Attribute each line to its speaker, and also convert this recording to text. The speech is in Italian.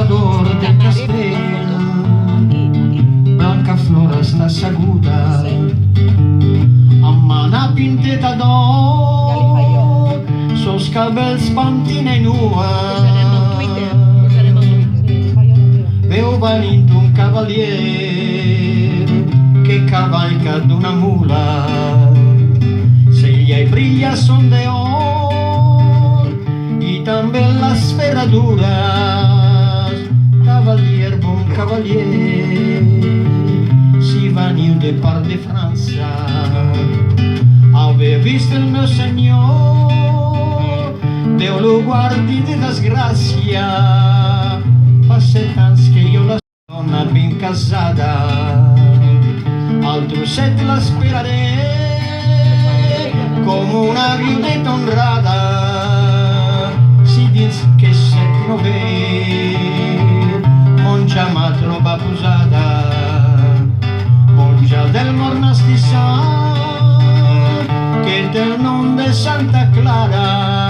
Speaker 1: l'ambassador del castello, blanca flora sta saguda, ammana pinteta d'or, sos cabells pantina in ua. Veo valint un cavalier che cavalca d'una mula, se gli ai brilla son de or y també las ferraduras. Cavalier, bon cavalier, si veniu de part de França, ave vist el meu senyor, Déu lo guardi de desgràcia. Fa 7 anys que jo la dona ben casada, al trosset l'esperaré com una viudeta honrada. Si dins que set no ve, monja m'ha trobat posada, monja del monestiçà, que té el nom de Santa Clara.